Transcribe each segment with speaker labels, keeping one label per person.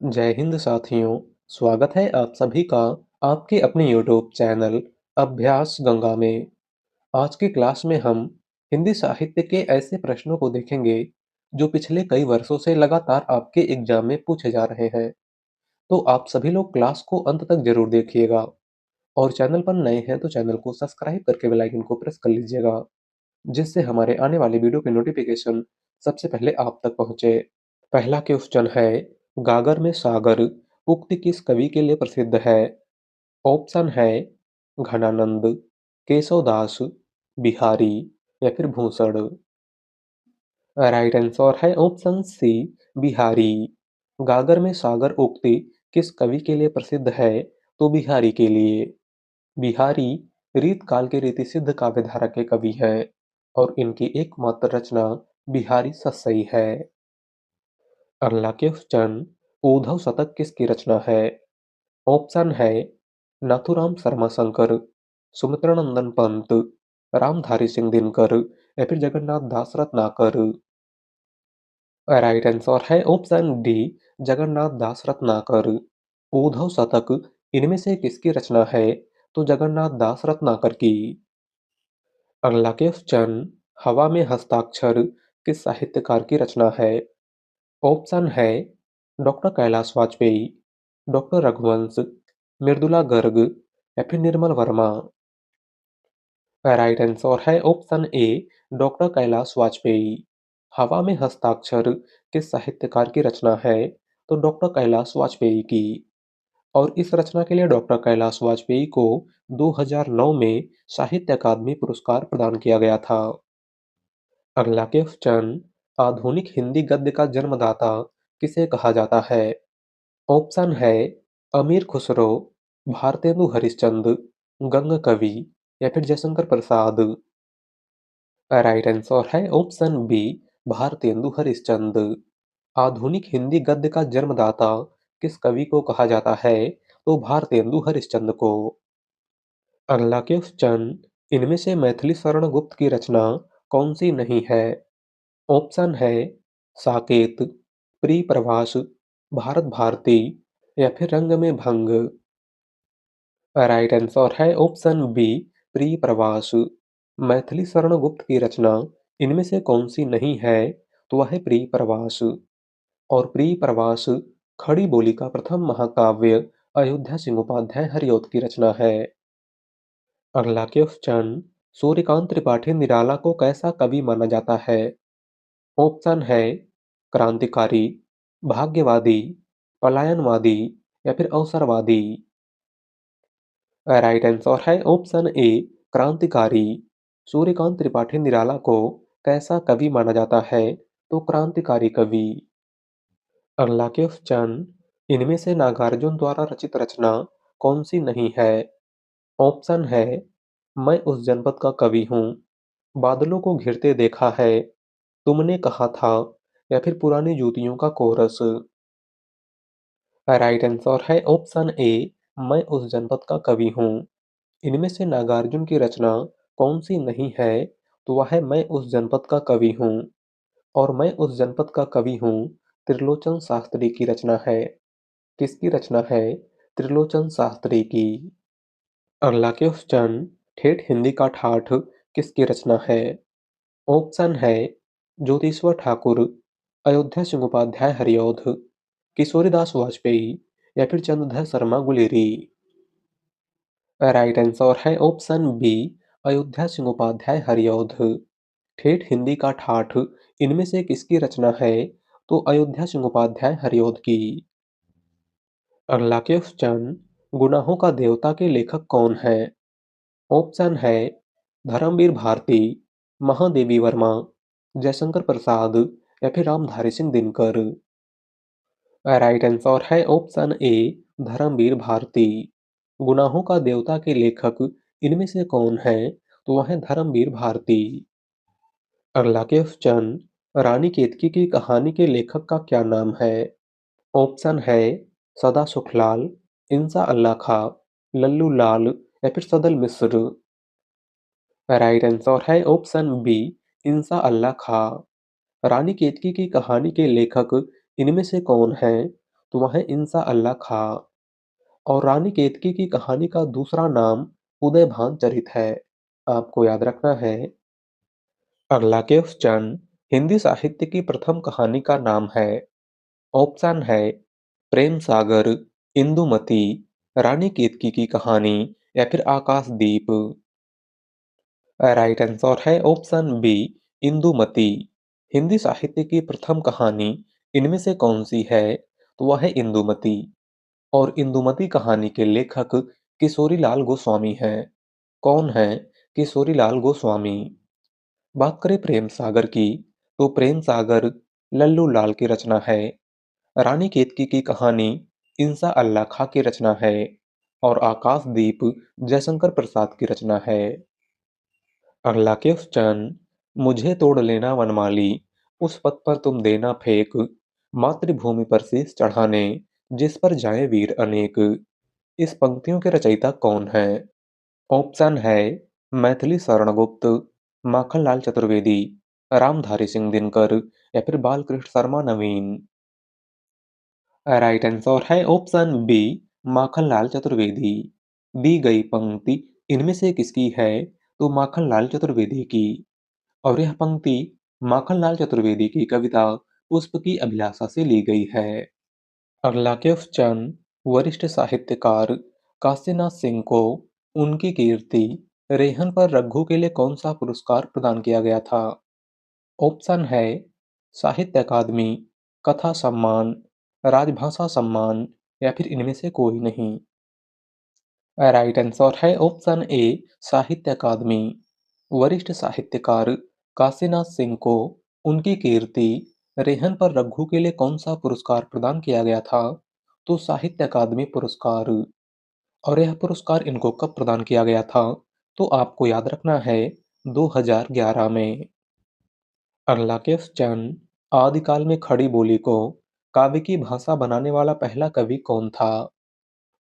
Speaker 1: जय हिंद साथियों, स्वागत है आप सभी का आपके अपने यूट्यूब चैनल अभ्यास गंगा में। आज की क्लास में हम हिंदी साहित्य के ऐसे प्रश्नों को देखेंगे जो पिछले कई वर्षों से लगातार आपके एग्जाम में पूछे जा रहे हैं। तो आप सभी लोग क्लास को अंत तक जरूर देखिएगा और चैनल पर नए हैं तो चैनल को सब्सक्राइब करके बेल आइकन को प्रेस कर लीजिएगा, जिससे हमारे आने वाले वीडियो के नोटिफिकेशन सबसे पहले आप तक पहुंचे। पहला क्वेश्चन है, गागर में सागर उक्ति किस कवि के लिए प्रसिद्ध है? ऑप्शन है घनानंद, केशवदास, बिहारी या फिर भूषण। राइट आंसर है ऑप्शन सी, बिहारी। गागर में सागर उक्ति किस कवि के लिए प्रसिद्ध है? तो बिहारी के लिए। बिहारी रीत काल के रीति सिद्ध काव्यधारा के कवि हैं और इनकी एकमात्र रचना बिहारी सस्सई है। अगला क्वेश्चन, ऊधव शतक किसकी रचना है? ऑप्शन है नाथूराम शर्मा शंकर, सुमित्रानंदन पंत, रामधारी सिंह दिनकर या फिर जगन्नाथ दास रत्नाकर। राइट आंसर है ऑप्शन डी, जगन्नाथ दास रत्नाकर। ऊधव शतक इनमें से किसकी रचना है? तो जगन्नाथ दास रत्नाकर की। अगला क्वेश्चन, हवा में हस्ताक्षर किस साहित्यकार की रचना है? ऑप्शन है डॉक्टर कैलाश वाजपेयी, डॉक्टर रघुवंश, मृदुला गर्ग या फिर निर्मल वर्मा। राइट आंसर है option A, doctor Kailash Vajpayee. हवा में हस्ताक्षर किस साहित्यकार की रचना है? तो डॉक्टर कैलाश वाजपेयी की। और इस रचना के लिए डॉक्टर कैलाश वाजपेयी को 2009 में साहित्य अकादमी पुरस्कार प्रदान किया गया था। अगला क्वेश्चन, आधुनिक हिंदी गद्य का जन्मदाता किसे कहा जाता है? ऑप्शन है अमीर खुसरो, भारतेंदु हरिश्चंद्र, गंग कवि या फिर जयशंकर प्रसाद। राइट आंसर है ऑप्शन बी, भारतेंदु हरिश्चंद्र। आधुनिक हिंदी गद्य का जन्मदाता किस कवि को कहा जाता है? तो भारतेंदु हरिश्चंद्र को। अगला क्वेश्चन, इनमें से मैथिली स्वर्ण गुप्त की रचना कौन सी नहीं है? ऑप्शन है साकेत, प्रिय प्रवास, भारत भारती या फिर रंग में भंग। राइट आंसर है ऑप्शन बी, प्रिय प्रवास। मैथिली स्वर्ण गुप्त की रचना इनमें से कौन सी नहीं है? तो वह है प्रिय प्रवास। और प्रिय प्रवास खड़ी बोली का प्रथम महाकाव्य अयोध्या सिंह उपाध्याय हरिऔध की रचना है। अगला क्वेश्चन, सूर्यकांत त्रिपाठी निराला को कैसा कवि माना जाता है? ऑप्शन है क्रांतिकारी, भाग्यवादी, पलायनवादी या फिर अवसरवादी। राइट आंसर है ऑप्शन ए, क्रांतिकारी। सूर्यकांत त्रिपाठी निराला को कैसा कवि माना जाता है? तो क्रांतिकारी कवि। अगला क्वेश्चन, इनमें से नागार्जुन द्वारा रचित रचना कौन सी नहीं है? ऑप्शन है मैं उस जनपद का कवि हूँ, बादलों को घिरते देखा है, तुमने कहा था या फिर पुरानी जूतियों का कोरस। राइट आंसर है ऑप्शन ए, मैं उस जनपद का कवि हूँ। इनमें से नागार्जुन की रचना कौन सी नहीं है? तो वह है मैं उस जनपद का कवि हूँ। और मैं उस जनपद का कवि हूँ त्रिलोचन शास्त्री की रचना है। किसकी रचना है? त्रिलोचन शास्त्री की। अगला क्वेश्चन, ठेठ हिंदी का ठाठ किसकी रचना है? ऑप्शन है ज्योतिश्वर ठाकुर, अयोध्या सिंह उपाध्याय हरिऔध, किशोरीदास वाजपेयी या फिर चंद्रधर शर्मा गुलेरी। राइट आंसर है ऑप्शन बी, अयोध्या सिंह उपाध्याय हरिऔध। ठेठ हिंदी का ठाठ इनमें से किसकी रचना है? तो अयोध्या सिंह उपाध्याय हरिऔध की। अगला क्वेश्चन, गुनाहों का देवता के लेखक कौन है? ऑप्शन है धर्मवीर भारती, महादेवी वर्मा, जयशंकर प्रसाद या फिर रामधारी सिंह दिनकर। राइट आंसर है ऑप्शन ए, धर्मवीर भारती। गुनाहों का देवता के लेखक इनमें से कौन है? तो वह है धर्मवीर भारती। अगला क्वेश्चन, रानी केतकी की कहानी के लेखक का क्या नाम है? ऑप्शन है सदा सुखलाल, इंसा अल्लाह खां, लल्लू लाल या फिर सदल मिश्र। राइट आंसर है ऑप्शन बी, इंसा अल्लाह खां। रानी केतकी की कहानी के लेखक इनमें से कौन है? तो वह है इंसा अल्लाह खां। और रानी केतकी की कहानी का दूसरा नाम उदयभान चरित है। आपको याद रखना है। अगला क्वेश्चन, हिंदी साहित्य की प्रथम कहानी का नाम है। ऑप्शन है प्रेम सागर, इंदुमती, रानी केतकी की कहानी या फिर आकाशदीप। राइट आंसर है ऑप्शन बी, इंदुमती। हिंदी साहित्य की प्रथम कहानी इनमें से कौन सी है? तो वह है इंदुमती। और इंदुमती कहानी के लेखक किशोरीलाल गोस्वामी हैं। कौन है किशोरीलाल गोस्वामी? बात करें प्रेम सागर की, तो प्रेम सागर लल्लू लाल की रचना है। रानी केतकी की कहानी इंसा अल्लाह खां की रचना है। और आकाशदीप जयशंकर प्रसाद की रचना है। अगला क्वेश्चन, मुझे तोड़ लेना वनमाली, उस पथ पर तुम देना फेंक, मातृभूमि पर शीश चढ़ाने, जिस पर जाए वीर अनेक। इस पंक्तियों के रचयिता कौन है? ऑप्शन है मैथिली शरण गुप्त, माखनलाल चतुर्वेदी, रामधारी सिंह दिनकर या फिर बालकृष्ण शर्मा नवीन। राइट आंसर है ऑप्शन बी, माखनलाल चतुर्वेदी। दी गई पंक्ति इनमें से किसकी है? तो माखनलाल चतुर्वेदी की। और यह पंक्ति माखनलाल चतुर्वेदी की कविता पुष्प की अभिलाषा से ली गई है। अगला क्वेश्चन, वरिष्ठ साहित्यकार काशीनाथ सिंह को उनकी कीर्ति रेहन पर रघु के लिए कौन सा पुरस्कार प्रदान किया गया था? ऑप्शन है साहित्य अकादमी, कथा सम्मान, राजभाषा सम्मान या फिर इनमें से कोई नहीं। राइट आंसर है ऑप्शन ए, साहित्य अकादमी। वरिष्ठ साहित्यकार काशीनाथ सिंह को उनकी कीर्ति रेहन पर रघु के लिए कौन सा पुरस्कार प्रदान किया गया था? तो साहित्य अकादमी पुरस्कार। और यह पुरस्कार इनको कब प्रदान किया गया था? तो आपको याद रखना है 2011 में। अगला क्वेश्चन, आदिकाल में खड़ी बोली को काव्य की भाषा बनाने वाला पहला कवि कौन था?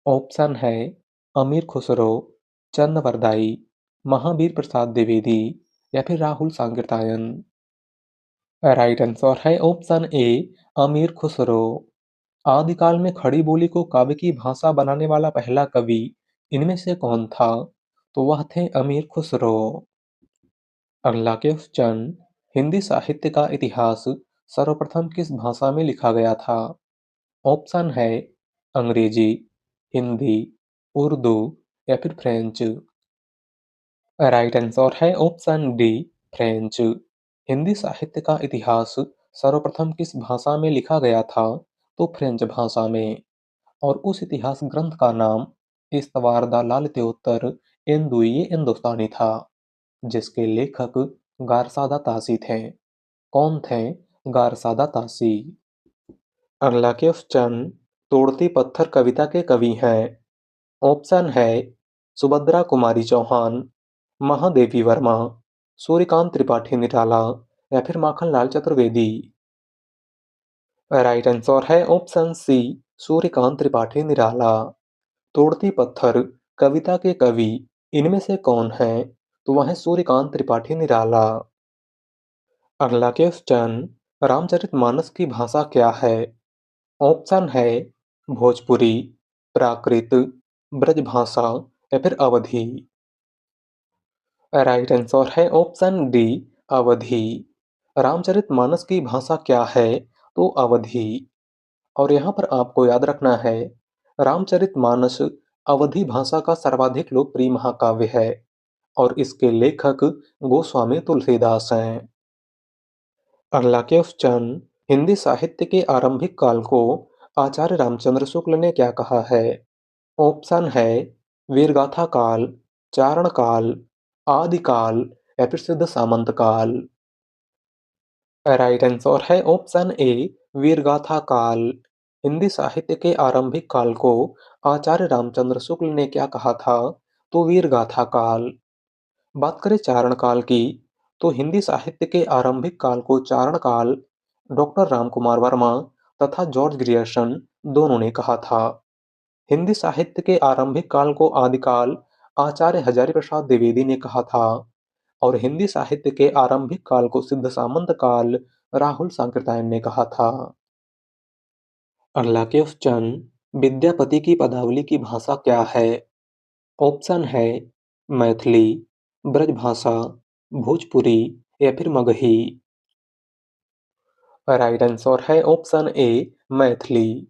Speaker 1: ऑप्शन है अमीर खुसरो, चंद वरदाई, महावीर प्रसाद द्विवेदी या फिर राहुल सांकृत्यायन। राइट आंसर है ऑप्शन ए, अमीर खुसरो। आदिकाल में खड़ी बोली को काव्य की भाषा बनाने वाला पहला कवि इनमें से कौन था? तो वह थे अमीर खुसरो। अगला क्वेश्चन, हिंदी साहित्य का इतिहास सर्वप्रथम किस भाषा में लिखा गया था? ऑप्शन है अंग्रेजी, हिंदी, उर्दू या फिर फ्रेंच। राइट आंसर है ऑप्शन डी, फ्रेंच। हिंदी साहित्य का इतिहास सर्वप्रथम किस भाषा में लिखा गया था? तो फ्रेंच भाषा में। और उस इतिहास ग्रंथ का नाम इस्तवार दा लालित्योत्तर एंदुइये हिंदुस्तानी था, जिसके लेखक गारसादा तासी थे। कौन थे गारसादा तासी? अगला क्वेश्चन, तोड़ती पत्थर कविता के कवि हैं। ऑप्शन है सुभद्रा कुमारी चौहान, महादेवी वर्मा, सूर्यकांत त्रिपाठी निराला या फिर माखनलाल चतुर्वेदी। राइट आंसर है ऑप्शन सी, सूर्यकांत त्रिपाठी निराला। तोड़ती पत्थर कविता के कवि इनमें से कौन है? तो वह है सूर्यकांत त्रिपाठी निराला। अगला क्वेश्चन, रामचरितमानस की भाषा क्या है? ऑप्शन है भोजपुरी, प्राकृत, ब्रजभाषा या फिर अवधी। राइट आंसर है ऑप्शन डी, अवधी। रामचरितमानस की भाषा क्या है? तो अवधी। और यहाँ पर आपको याद रखना है, रामचरितमानस अवधी भाषा का सर्वाधिक लोकप्रिय महाकाव्य है। और इसके लेखक गोस्वामी तुलसीदास हैं। अगला क्वेश्चन, हिंदी साहित्य के आरंभिक काल को आचार्य रामचंद्र शुक्ल ने क्या कहा है? ऑप्शन है वीरगाथा काल, चारण काल, आदिकाल या फिर सिद्ध सामंत काल। राइट आंसर है ऑप्शन ए, वीरगाथा काल। हिंदी साहित्य के आरंभिक काल को आचार्य रामचंद्र शुक्ल ने क्या कहा था? तो वीरगाथा काल। बात करें चारण काल की, तो हिंदी साहित्य के आरंभिक काल को चारण काल डॉक्टर रामकुमार वर्मा तथा जॉर्ज ग्रियर्सन दोनों ने कहा था। हिंदी साहित्य के आरंभिक काल को आदिकाल आचार्य हजारी प्रसाद द्विवेदी ने कहा था। और हिंदी साहित्य के आरंभिक काल को सिद्ध सामंत काल राहुल सांकृत्यायन ने कहा था। अगला क्वेश्चन, विद्यापति की पदावली की भाषा क्या है? ऑप्शन है मैथिली, ब्रजभाषा, भोजपुरी या फिर मगही। राइट आंसर है ऑप्शन ए मैथिली।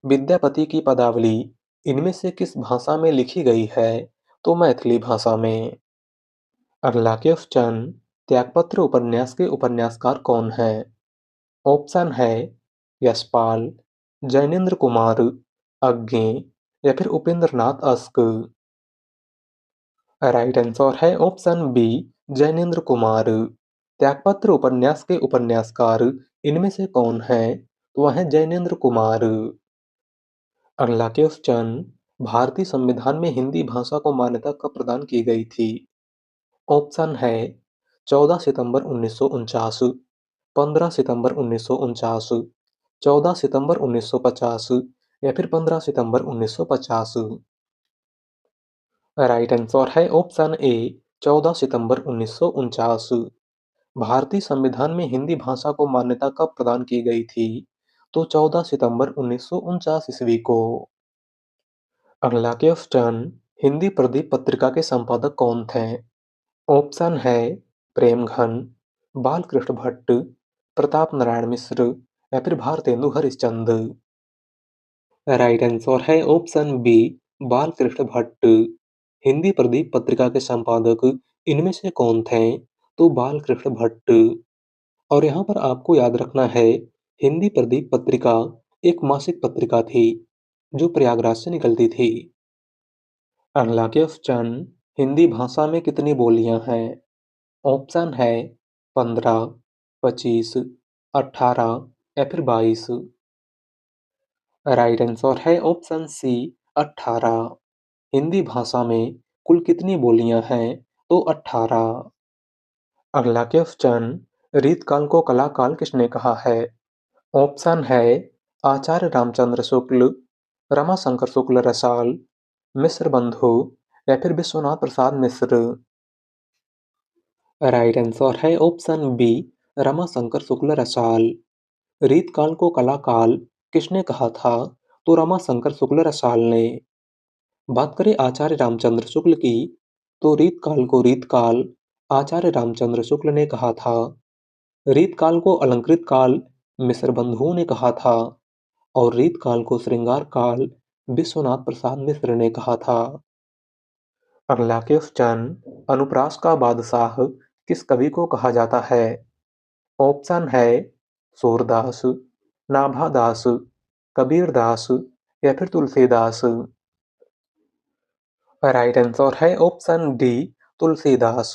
Speaker 1: विद्यापति की पदावली इनमें से किस भाषा में लिखी गई है? तो मैथिली भाषा में। अगला क्वेश्चन, त्यागपत्र उपन्यास के उपन्यासकार कौन है? ऑप्शन है यशपाल, जैनेन्द्र कुमार, अज्ञे या फिर Upendra Nath ask. Right answer है ऑप्शन बी जैनेन्द्र कुमार। त्यागपत्र उपन्यास के उपन्यासकार इनमें से कौन है? तो वह है जैनेन्द्र कुमार। अगला क्वेश्चन, भारतीय संविधान में हिंदी भाषा को मान्यता कब प्रदान की गई थी? ऑप्शन है 14 सितंबर 1949, 15 सितंबर 1949, 14 सितंबर 1950 या फिर 15 सितंबर 1950। राइट आंसर है ऑप्शन ए 14 सितंबर 1949। भारतीय संविधान में हिंदी भाषा को मान्यता कब प्रदान की गई थी? तो 14 सितंबर 1949 ईस्वी को। अगला क्वेश्चन, हिंदी प्रदीप पत्रिका के संपादक कौन थे? ऑप्शन है प्रेमघन, बालकृष्ण भट्ट, प्रताप नारायण मिश्र या फिर भारतेंदु हरिश्चंद्र। राइट आंसर है ऑप्शन बी बालकृष्ण भट्ट। हिंदी प्रदीप पत्रिका के संपादक इनमें से कौन थे? तो बालकृष्ण भट्ट। और यहाँ पर आपको याद रखना है, हिंदी प्रदीप पत्रिका एक मासिक पत्रिका थी जो प्रयागराज से निकलती थी। अगला क्वेश्चन, हिंदी भाषा में कितनी बोलियां हैं? ऑप्शन है 15, 25, 18 या फिर 22। राइट आंसर है ऑप्शन सी 18। हिंदी भाषा में कुल कितनी बोलियां हैं? तो 18। अगला क्वेश्चन, रीतकाल को कलाकाल किसने कहा है? ऑप्शन है आचार्य रामचंद्र शुक्ल, रमाशंकर शुक्ल रसाल, मिश्र बंधु या फिर विश्वनाथ प्रसाद मिश्र। राइट आंसर है ऑप्शन बी रमाशंकर शुक्ल रसाल। रीतकाल को कलाकाल किसने कहा था? तो रमाशंकर शुक्ल रसाल ने। बात करें आचार्य रामचंद्र शुक्ल की, तो रीतकाल को रीतकाल आचार्य रामचंद्र शुक्ल ने कहा था। रीतकाल को अलंकृत काल मिश्र बंधुओं ने कहा था और रीतकाल को श्रृंगार काल विश्वनाथ प्रसाद मिश्र ने कहा था। अगला क्वेश्चन, अनुप्रास का बादशाह किस कवि को कहा जाता है? ऑप्शन है सूरदास, नाभादास, कबीरदास या फिर तुलसीदास। राइट आंसर है ऑप्शन डी तुलसीदास।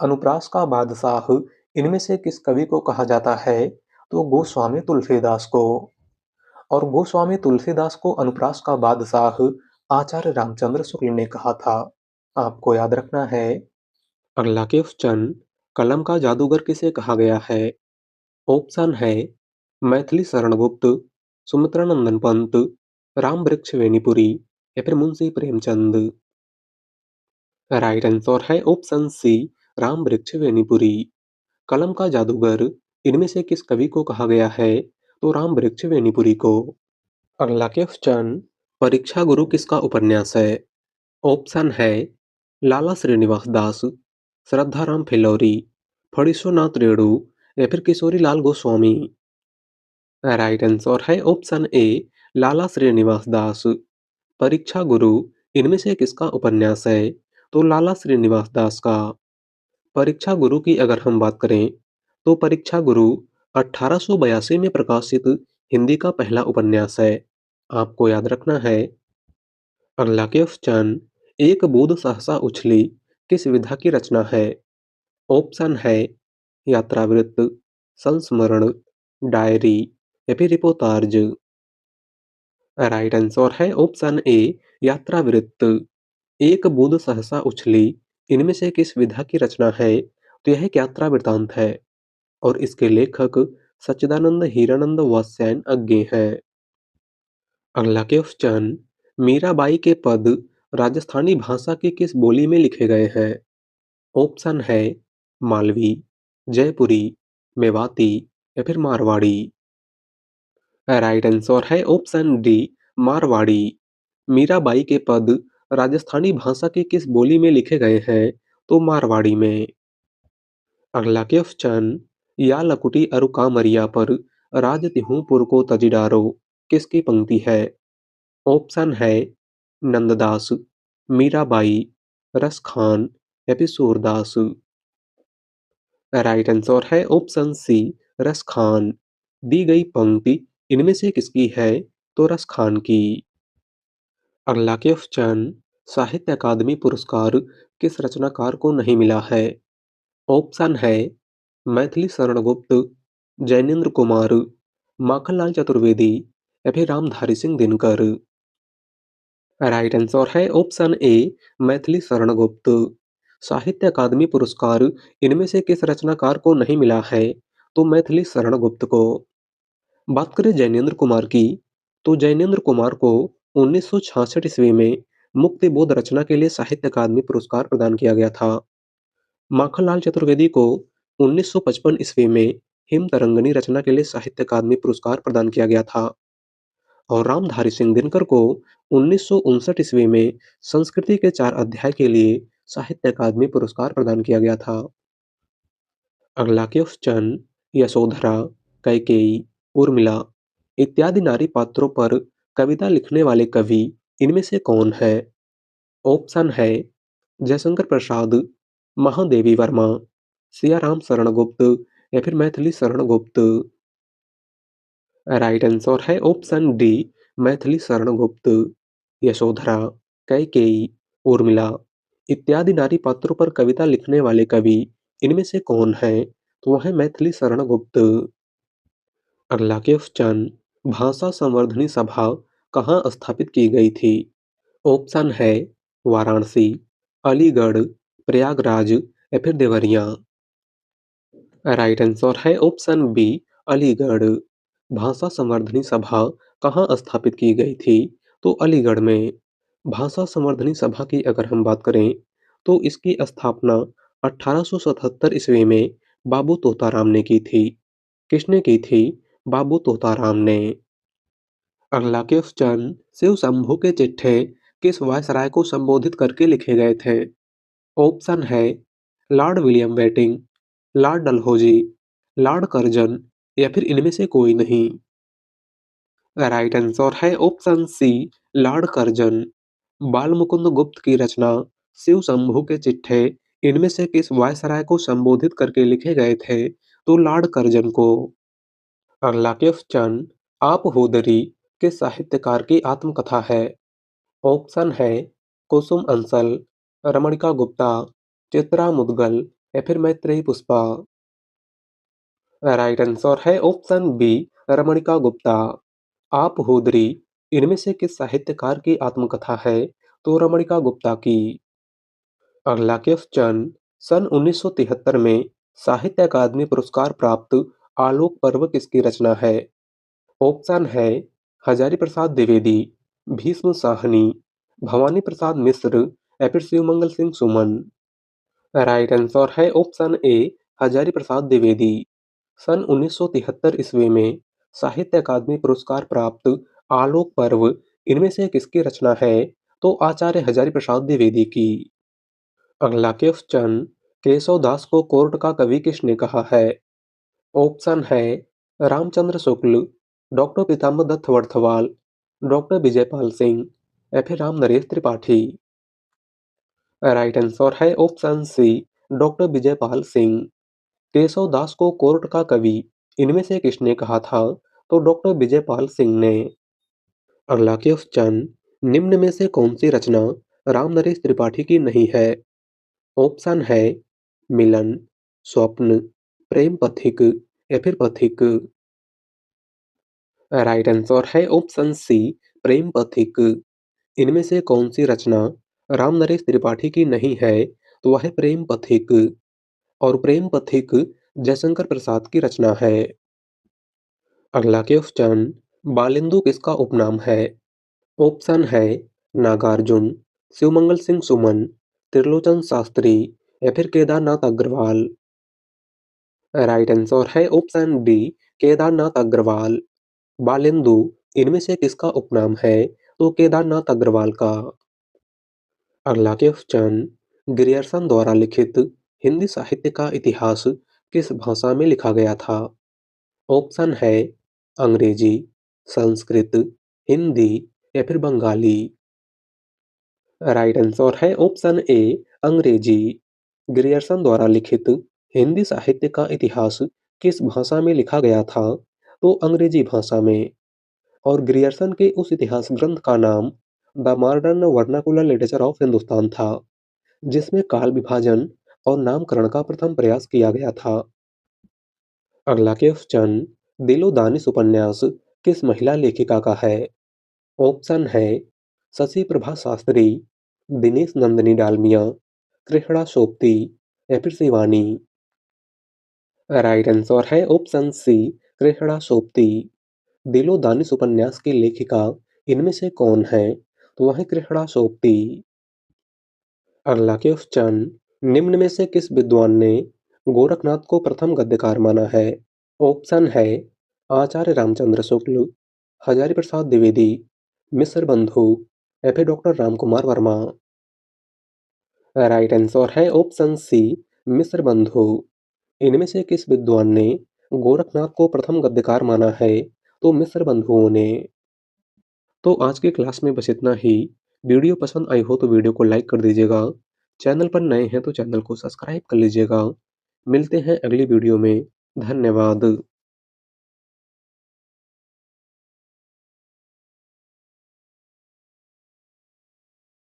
Speaker 1: अनुप्रास का बादशाह इनमें से किस कवि को कहा जाता है? तो गोस्वामी तुलसीदास को। और गोस्वामी तुलसीदास को अनुप्रास का बादशाह आचार्य रामचंद्र शुक्ल ने कहा था। आपको याद रखना है। अगला क्वेश्चन, कलम का जादूगर किसे कहा गया है? ऑप्शन है मैथिली शरण गुप्त, सुमित्रानंदन पंत, राम वृक्ष वेणीपुरी या फिर मुंशी प्रेमचंद। राइट आंसर है ऑप्शन सी राम वृक्ष वेणीपुरी। कलम का जादूगर इनमें से किस कवि को कहा गया है? तो राम वृक्ष वेणीपुरी को। अगला क्वेश्चन, परीक्षा गुरु किसका उपन्यास है? ऑप्शन है लाला श्रीनिवास दास, श्रद्धाराम फिलौरी, फणीश्वरनाथ रेणु या फिर किशोरी लाल गोस्वामी। राइट आंसर है ऑप्शन ए लाला श्रीनिवास दास। परीक्षा गुरु इनमें से किसका उपन्यास है? तो लाला श्रीनिवास दास का। परीक्षा गुरु की अगर हम बात करें, तो परीक्षा गुरु 1882 में प्रकाशित हिंदी का पहला उपन्यास है। आपको याद रखना है। अगला क्वेश्चन, एक बूंद सहसा उछली किस विधा की रचना है? ऑप्शन है यात्रावृत्त, संस्मरण, डायरी या फिर रिपोर्टाज। राइट आंसर है ऑप्शन ए यात्रावृत्त। एक बूंद सहसा उछली इनमें से किस विधा की रचना है? तो यह एक यात्रा वृतांत है और इसके लेखक सच्चिदानंद हीरानंद वात्स्यायन अज्ञे हैं। अगला क्वेश्चन, मीराबाई के पद राजस्थानी भाषा की किस बोली में लिखे गए हैं? ऑप्शन है मालवी, जयपुरी, मेवाती या फिर मारवाड़ी। राइट आंसर है ऑप्शन डी, मारवाड़ी। मीराबाई के पद राजस्थानी भाषा की किस बोली में लिखे गए हैं? तो मारवाड़ी में। अगला क्वेश्चन, या लकुटी अरु कामरिया पर राज तिहु पुर को तजिडारो किसकी पंक्ति है? ऑप्शन है नंददास, मीराबाई, रसखान या फिर सूरदास। राइट आंसर है ऑप्शन सी, रसखान। दी गई पंक्ति इनमें से किसकी है? तो रसखान की। अगला क्वेश्चन, साहित्य अकादमी पुरस्कार किस रचनाकार को नहीं मिला है? ऑप्शन है मैथिली शरण गुप्त, जैनेन्द्र कुमार, माखनलाल चतुर्वेदी या फिर रामधारी सिंह दिनकर। राइट आंसर है ऑप्शन ए, मैथिली शरण गुप्त। साहित्य अकादमी पुरस्कार इनमें से किस रचनाकार को नहीं मिला है? तो मैथिली शरण गुप्त को। बात करें जैनेन्द्र कुमार की, तो जैनेन्द्र कुमार को 1966 ईस्वी में मुक्ति बोध रचना के लिए साहित्य अकादमी पुरस्कार प्रदान किया गया था। माखनलाल चतुर्वेदी को 1955 ईस्वी में हिम तरंगिणी रचना के लिए साहित्य अकादमी पुरस्कार प्रदान किया गया था। और रामधारी सिंह दिनकर को 1959 ईस्वी में संस्कृति के 4 अध्याय के लिए साहित्य अकादमी पुरस्कार प्रदान किया गया था। अगला क्वेश्चन, यशोधरा, कैकेयी, उर्मिला इत्यादि नारी पात्रों पर कविता लिखने वाले कवि इनमें से कौन है? ऑप्शन है जयशंकर प्रसाद, महादेवी वर्मा, सियाराम शरण गुप्त या फिर मैथिली शरण गुप्त। राइट आंसर है ऑप्शन डी, मैथिली शरण गुप्त। यशोधरा, कैकेयी, उर्मिला इत्यादि नारी पात्रों पर कविता लिखने वाले कवि इनमें से कौन है? तो वह है मैथिली शरण गुप्त। अगला क्वेश्चन, भाषा संवर्धनी सभा कहाँ स्थापित की गई थी? ऑप्शन है वाराणसी, अलीगढ़, प्रयागराज या फिर देवरिया। राइट आंसर है ऑप्शन बी, अलीगढ़। भाषा संवर्धनी सभा कहाँ स्थापित की गई थी? तो अलीगढ़ में। भाषा संवर्धनी सभा की अगर हम बात करें, तो इसकी स्थापना 1877 ईस्वी में बाबू तोताराम ने की थी। किसने की थी? बाबू तोताराम ने। अगला क्वेश्चन, शिव शंभू के चिट्ठे किस वायसराय को संबोधित करके लिखे गए थे? ऑप्शन है Lord William Bentinck, Lord Dalhousie, Lord Curzon या फिर इनमें से कोई नहीं। राइट आंसर है option C, Lord Curzon. Bal Mukund गुप्त की रचना शिव शंभू के चिट्ठे इनमें से किस वायसराय को संबोधित करके लिखे गए थे? तो लॉर्ड कर्जन को। अगला क्वेश्चन, आप हुदरी किस साहित्यकार की आत्मकथा है? ऑप्शन है कुसुम अंसल, रमणिका गुप्ता, चित्रा मुदगल या फिर मैत्रेयी पुष्पा। राइट आंसर है ऑप्शन बी, रमणिका गुप्ता। आप हुदरी इनमें से किस साहित्यकार की आत्मकथा है? तो रमणिका गुप्ता की। अगला क्वेश्चन, सन 1973 में साहित्य अकादमी पुरस्कार प्राप्त आलोक पर्व किसकी रचना है? ऑप्शन है हजारी प्रसाद द्विवेदी, भीष्म साहनी, भवानी प्रसाद मिश्र या फिर शिवमंगल सिंह सुमन। राइट आंसर है ऑप्शन ए, हजारी प्रसाद द्विवेदी। सन 1973 ईस्वी में साहित्य अकादमी पुरस्कार प्राप्त आलोक पर्व इनमें से किसकी रचना है? तो आचार्य हजारी प्रसाद द्विवेदी की। अगला क्वेश्चन, केशव दास को कोर्ट का कवि किसने कहा है? ऑप्शन है रामचंद्र शुक्ल, डॉक्टर पीताम्बर दत्त वर्थवाल, डॉक्टर विजयपाल सिंह या फिर राम नरेश त्रिपाठी। राइट आंसर है option C, doctor Vijaypal Singh. Keshav Das को कोर्ट का कवि इनमें से किसने कहा था? तो डॉक्टर विजयपाल सिंह ने। अगला क्वेश्चन, निम्न में से कौन सी रचना राम नरेश त्रिपाठी की नहीं है? ऑप्शन है मिलन, स्वप्न, प्रेम पथिक या फिर पथिक। राइट आंसर है ऑप्शन सी, प्रेम पथिक। इनमें से कौन सी रचना राम नरेश त्रिपाठी की नहीं है? तो वह है प्रेम पथिक। और प्रेम पथिक जयशंकर प्रसाद की रचना है। अगला क्वेश्चन, बालेंदु किसका उपनाम है? ऑप्शन है नागार्जुन, शिवमंगल सिंह सुमन, त्रिलोचन शास्त्री या फिर केदारनाथ अग्रवाल। राइट आंसर है ऑप्शन डी, केदारनाथ अग्रवाल। बालेंदु इनमें से किसका उपनाम है? तो केदारनाथ अग्रवाल का। अगला क्वेश्चन, ग्रियर्सन द्वारा लिखित हिंदी साहित्य का इतिहास किस भाषा में लिखा गया था? ऑप्शन है अंग्रेजी, संस्कृत, हिंदी या फिर बंगाली। राइट आंसर है ऑप्शन ए अंग्रेजी। ग्रियर्सन द्वारा लिखित हिंदी साहित्य का इतिहास किस भाषा में लिखा गया था? तो अंग्रेजी भाषा में। और ग्रियर्सन के उस इतिहास ग्रंथ का नाम the modern vernacular literature of Hindustan था, जिसमें काल विभाजन और नामकरण का प्रथम प्रयास किया गया था। अगला क्वेश्चन, दिलो दानिश उपन्यास किस महिला लेखिका का है? ऑप्शन है शशि प्रभा शास्त्री, दिनेश नंदिनी डालमिया, कृष्णा सोबती या फिर शिवानी। राइट आंसर है ऑप्शन सी कृष्णा सोबती। दिलो दानिश उपन्यास की लेखिका इनमें से कौन है? तो वह है कृष्णा सोबती। अगला क्वेश्चन, निम्न में से किस विद्वान ने गोरखनाथ को प्रथम गद्यकार माना है? ऑप्शन है आचार्य रामचंद्र शुक्ल, हजारी प्रसाद द्विवेदी, मिश्र बंधु या फिर doctor Ramkumar Verma. Right answer है ऑप्शन सी मिश्र बंधु। इनमें से किस विद्वान ने गोरखनाथ को प्रथम गद्यकार माना है? तो मिश्र बंधुओं ने। तो आज की क्लास में बस इतना ही। वीडियो पसंद आई हो तो वीडियो को लाइक कर दीजिएगा। चैनल पर नए हैं तो चैनल को सब्सक्राइब कर लीजिएगा। मिलते हैं अगली वीडियो में। धन्यवाद।